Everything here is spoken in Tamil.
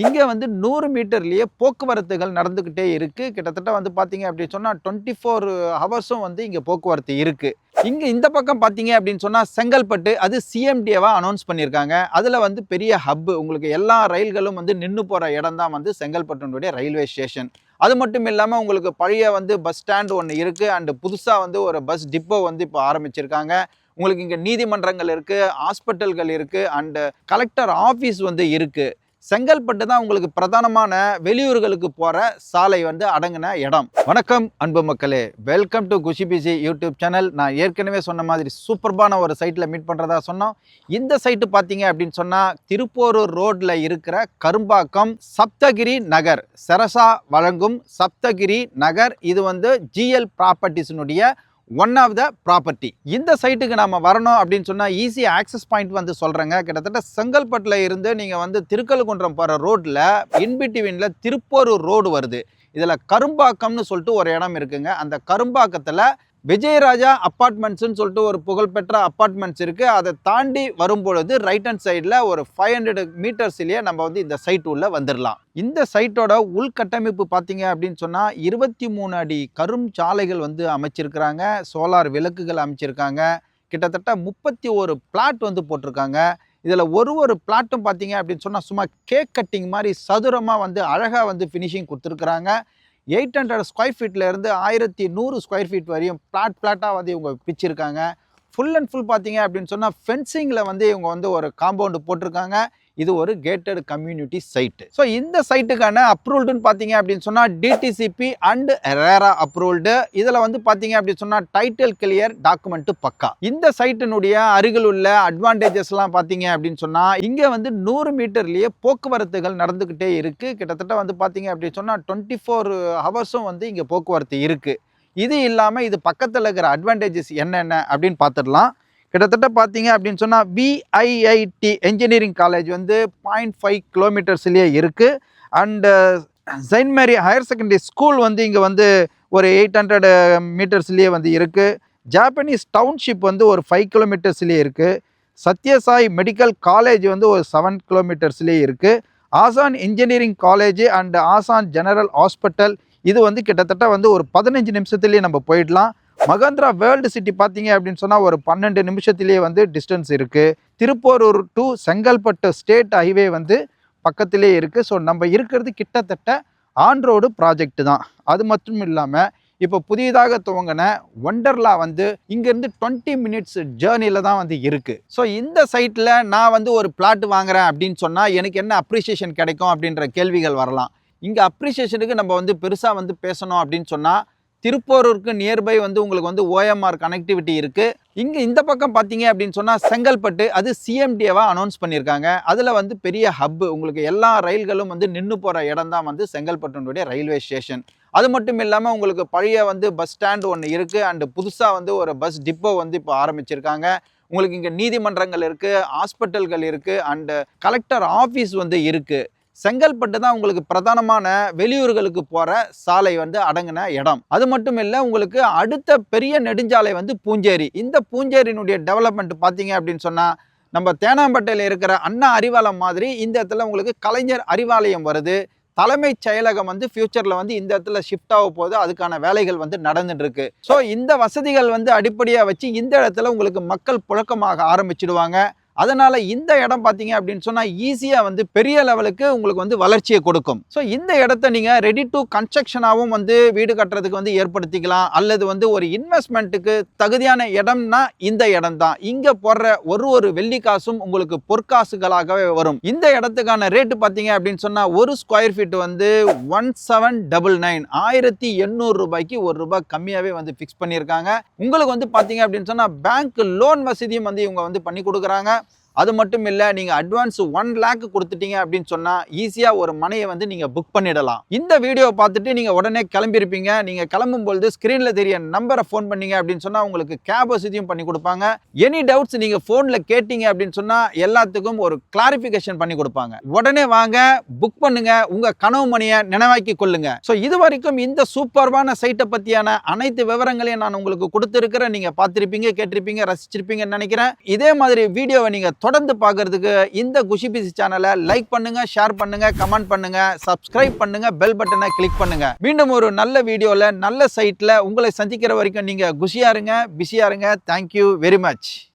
இங்க வந்து 100 மீட்டர்லயே போக்குவரத்துகள் நடந்துகிட்டே இருக்கு. கிட்டத்தட்ட வந்து பார்த்தீங்க அப்படின்னு சொன்னா 24 ஹவர்ஸும் வந்து இங்க போக்குவரத்து இருக்கு. இங்க இந்த பக்கம் பார்த்தீங்க அப்படின்னு சொன்னா செங்கல்பட்டு அது சிஎம்டிஏவா அனௌன்ஸ் பண்ணியிருக்காங்க. அதுல வந்து பெரிய ஹப் உங்களுக்கு எல்லா ரயில்களும் வந்து நின்னு போற இடம் தான் வந்து செங்கல்பட்டுனுடைய ரயில்வே ஸ்டேஷன். அது மட்டும் இல்லாம உங்களுக்கு பழைய வந்து பஸ் ஸ்டாண்ட் ஒண்ணு இருக்கு. அண்ட் புதுசா வந்து ஒரு பஸ் டிப்போ வந்து இப்போ ஆரம்பிச்சிருக்காங்க. உங்களுக்கு இங்க நீதிமன்றங்கள் இருக்கு, ஹாஸ்பிட்டல்கள் இருக்கு, அண்ட் கலெக்டர் ஆபீஸ் வந்து இருக்கு. செங்கல்பட்டு தான் உங்களுக்கு பிரதானமான வெளியூர்களுக்கு போற சாலை வந்து அடங்கின இடம். வணக்கம் அன்பு மக்களே, welcome to Khushi PC YouTube channel. நான் ஏற்கனவே சொன்ன மாதிரி சூப்பர்பான ஒரு சைட்ல மீட் பண்றதா சொன்னோம். இந்த சைட்டு பார்த்தீங்க அப்படின்னு சொன்னா திருப்போரூர் ரோட்ல இருக்கிற கரும்பாக்கம் சப்தகிரி நகர், செரசா வழங்கும் சப்தகிரி நகர். இது வந்து ஜிஎல் ப்ராப்பர்ட்டிஸ்னுடைய ஒன் ஆஃப் த ப்ராப்பர்ட்டி. இந்த சைட்டுக்கு நம்ம வரணும் அப்படின்னு சொன்னால் ஈஸி ஆக்சஸ் பாயிண்ட் வந்து சொல்கிறேங்க. கிட்டத்தட்ட செங்கல்பட்டில் இருந்து நீங்கள் வந்து திருக்கழுக்குன்றம் போகிற ரோட்டில் இன்பிட்வீனில் திருப்போரூர் ரோடு வருது. இதில் கரும்பாக்கம்னு சொல்லிட்டு ஒரு இடம் இருக்குங்க. அந்த கரும்பாக்கத்தில் விஜயராஜா அப்பார்ட்மெண்ட்ஸ்ன்னு சொல்லிட்டு ஒரு புகழ்பெற்ற அப்பார்ட்மெண்ட்ஸ் இருக்குது. அதை தாண்டி வரும்பொழுது ரைட் ஹேண்ட் சைடில் ஒரு 500 மீட்டர்ஸ்லேயே நம்ம வந்து இந்த சைட் உள்ள வந்துடலாம். இந்த சைட்டோட உள்கட்டமைப்பு பார்த்தீங்க அப்படின்னு சொன்னால் 23 அடி கரும் சாலைகள் வந்து அமைச்சிருக்கிறாங்க. சோலார் விளக்குகள் அமைச்சிருக்காங்க. கிட்டத்தட்ட 31 பிளாட் வந்து போட்டிருக்காங்க. இதில் ஒரு பிளாட்டும் பார்த்தீங்க அப்படின்னு சொன்னால் சும்மா கேக் கட்டிங் மாதிரி சதுரமாக வந்து அழகாக வந்து ஃபினிஷிங் கொடுத்துருக்குறாங்க. 800 ஸ்கொயர் ஃபீட்ல இருந்து 1100 ஸ்கொயர் ஃபீட் வரையும் பிளாட்டாக வந்து இவங்க பிச்சிருக்காங்க. ஃபுல் அண்ட் ஃபுல் பார்த்தீங்க அப்படின்னு சொன்னால் ஃபென்சிங்கில் வந்து இவங்க வந்து ஒரு காம்பவுண்டு போட்டிருக்காங்க. இது ஒரு கேட்டட் கம்யூனிட்டி சைட்டு. ஸோ இந்த சைட்டுக்கான அப்ரூவ்டுன்னு பார்த்தீங்க அப்படின்னு சொன்னால் டிடிசிபி அண்ட் ரேரா அப்ரூவ்டு. இதில் வந்து பார்த்தீங்க அப்படின்னு சொன்னால் டைட்டில் கிளியர், டாக்குமெண்ட் பக்கா. இந்த சைட்டினுடைய அருகில் உள்ள அட்வான்டேஜஸ்லாம் பார்த்தீங்க அப்படின்னு சொன்னால் இங்கே வந்து 100 மீட்டர்லேயே போக்குவரத்துகள் நடந்துக்கிட்டே இருக்குது. கிட்டத்தட்ட வந்து பார்த்தீங்க அப்படின்னு சொன்னால் 24 ஹவர்ஸும் வந்து இங்கே போக்குவரத்து இருக்குது. இது இல்லாமல் இது பக்கத்தில் இருக்கிற அட்வான்டேஜஸ் என்னென்ன அப்படின்னு பார்த்துடலாம். கிட்டத்தட்ட பார்த்தீங்க அப்படின்னு சொன்னால் விஐஐடி என்ஜினியரிங் காலேஜ் வந்து 0.5 கிலோமீட்டர்ஸ்லேயே இருக்குது. And Saint Mary higher secondary school வந்து இங்கே வந்து ஒரு 800 மீட்டர்ஸ்லேயே வந்து இருக்குது. ஜாப்பனீஸ் டவுன்ஷிப் வந்து ஒரு 5 கிலோமீட்டர்ஸ்லேயே இருக்குது. சத்யசாய் மெடிக்கல் காலேஜ் வந்து ஒரு 7 கிலோமீட்டர்ஸ்லேயே இருக்குது. ஆசான் இன்ஜினியரிங் காலேஜ் அண்ட் ஆசான் ஜெனரல் ஹாஸ்பிட்டல் இது வந்து கிட்டத்தட்ட வந்து ஒரு 15 நிமிஷத்துலேயே நம்ம போயிடலாம். மகேந்திரா வேர்ல்டு சிட்டி பார்த்தீங்க அப்படின்னு சொன்னால் ஒரு 12 நிமிஷத்துலேயே வந்து டிஸ்டன்ஸ் இருக்குது. Thiruporur to Chengalpattu state highway வந்து பக்கத்திலே இருக்குது. ஸோ நம்ம இருக்கிறது கிட்டத்தட்ட ஆன் ரோடு ப்ராஜெக்ட் தான். அது மட்டும் இல்லாமல் இப்போ புதியதாக துவங்கின ஒண்டர்லா வந்து இங்கேருந்து 20 மினிட்ஸ் ஜேர்னியில் தான் வந்து இருக்குது. ஸோ இந்த சைட்டில் நான் வந்து ஒரு பிளாட் வாங்குறேன் அப்படின்னு சொன்னால் எனக்கு என்ன அப்ரிசியேஷன் கிடைக்கும் அப்படின்ற கேள்விகள் வரலாம். இங்கே அப்ரிசியேஷனுக்கு நம்ம வந்து பெருசாக வந்து பேசணும் அப்படின்னு சொன்னால் திருப்போரூருக்கு நியர்பை வந்து உங்களுக்கு வந்து ஓஎம்ஆர் கனெக்டிவிட்டி இருக்குது. இங்கே இந்த பக்கம் பார்த்தீங்க அப்படின்னு சொன்னால் செங்கல்பட்டு அது சிஎம்டிஏவா அனௌன்ஸ் பண்ணியிருக்காங்க. அதில் வந்து பெரிய ஹப் உங்களுக்கு எல்லா ரயில்களும் வந்து நின்று போகிற இடம் தான் வந்து செங்கல்பட்டுனுடைய ரயில்வே ஸ்டேஷன். அது மட்டும் இல்லாமல் உங்களுக்கு பழைய வந்து பஸ் ஸ்டாண்ட் ஒன்று இருக்குது. அண்டு புதுசாக வந்து ஒரு பஸ் டிப்போ வந்து இப்போ ஆரம்பிச்சிருக்காங்க. உங்களுக்கு இங்கே நீதிமன்றங்கள் இருக்குது, ஹாஸ்பிட்டல்கள் இருக்குது, அண்டு கலெக்டர் ஆஃபீஸ் வந்து இருக்குது. செங்கல்பட்டு தான் உங்களுக்கு பிரதானமான வெளியூர்களுக்கு போகிற சாலை வந்து அடங்கின இடம். அது மட்டும் இல்லை, உங்களுக்கு அடுத்த பெரிய நெடுஞ்சாலை வந்து பூஞ்சேரி. இந்த பூஞ்சேரியினுடைய டெவலப்மெண்ட் பார்த்தீங்க அப்படின்னு சொன்னால் நம்ம தேனாம்பேட்டையில் இருக்கிற அண்ணா அறிவாலயம் மாதிரி இந்த இடத்துல உங்களுக்கு கலைஞர் அறிவாலயம் வருது. தலைமைச் செயலகம் வந்து ஃபியூச்சரில் வந்து இந்த இடத்துல ஷிஃப்ட் ஆக போகுது. அதுக்கான வேலைகள் வந்து நடந்துட்டு இருக்கு. ஸோ இந்த வசதிகள் வந்து அடிப்படையாக வச்சு இந்த இடத்துல உங்களுக்கு மக்கள் புழக்கமாக ஆரம்பிச்சிடுவாங்க. அதனால் இந்த இடம் பார்த்தீங்க அப்படின்னு சொன்னால் ஈஸியாக வந்து பெரிய லெவலுக்கு உங்களுக்கு வந்து வளர்ச்சியை கொடுக்கும். ஸோ இந்த இடத்த நீங்கள் ரெடி டு கன்ஸ்ட்ரக்ஷனாகவும் வந்து வீடு கட்டுறதுக்கு வந்து ஏற்படுத்திக்கலாம். அல்லது வந்து ஒரு இன்வெஸ்ட்மெண்ட்டுக்கு தகுதியான இடம்னா இந்த இடம் தான். இங்கே போடுற ஒரு வெள்ளி காசும் உங்களுக்கு பொற்காசுகளாகவே வரும். இந்த இடத்துக்கான ரேட்டு பார்த்தீங்க அப்படின்னு சொன்னால் ஒரு ஸ்கொயர் ஃபீட் வந்து 1799 1800 ரூபாய்க்கு ₹1 கம்மியாகவே வந்து ஃபிக்ஸ் பண்ணியிருக்காங்க. உங்களுக்கு வந்து பார்த்தீங்க அப்படின்னு சொன்னால் பேங்க் லோன் வசதியும் வந்து இவங்க வந்து பண்ணி கொடுக்குறாங்க. அது மட்டும் இல்லை, நீங்கள் அட்வான்ஸ் 1 லேக் கொடுத்துட்டீங்க அப்படின்னு சொன்னால் ஈஸியாக ஒரு மனையை வந்து நீங்கள் புக் பண்ணிடலாம். இந்த வீடியோ பார்த்துட்டு நீங்கள் உடனே கிளம்பியிருப்பீங்க. நீங்கள் கிளம்பும் பொழுது ஸ்க்ரீனில் தெரிய நம்பரை ஃபோன் பண்ணீங்க அப்படின்னு சொன்னால் உங்களுக்கு கேப் வசதியும் பண்ணி கொடுப்பாங்க. எனி டவுட்ஸ் நீங்கள் ஃபோனில் கேட்டீங்க அப்படின்னு சொன்னால் எல்லாத்துக்கும் ஒரு கிளாரிஃபிகேஷன் பண்ணி கொடுப்பாங்க. உடனே வாங்க, புக் பண்ணுங்க, உங்கள் கனவு மணியை நினைவாக்கி கொள்ளுங்க. ஸோ இது வரைக்கும் இந்த சூப்பர்வான சைட்டை பற்றியான அனைத்து விவரங்களையும் நான் உங்களுக்கு கொடுத்துருக்கிறேன். நீங்கள் பார்த்துருப்பீங்க, கேட்டிருப்பீங்க, ரசிச்சிருப்பீங்கன்னு நினைக்கிறேன். இதே மாதிரி வீடியோவை நீங்கள் தொடர்ந்து பார்க்கறதுக்கு இந்த குஷி பிசி சேனலை லைக் பண்ணுங்க, ஷேர் பண்ணுங்க, கமெண்ட் பண்ணுங்க, சப்ஸ்கிரைப் பண்ணுங்க, பெல் பட்டனை கிளிக் பண்ணுங்க. மீண்டும் ஒரு நல்ல வீடியோல நல்ல சைட்ல உங்களை சந்திக்கிற வரைக்கும் நீங்க குஷியா இருங்க, பிஸியா இருங்க. Thank you very much.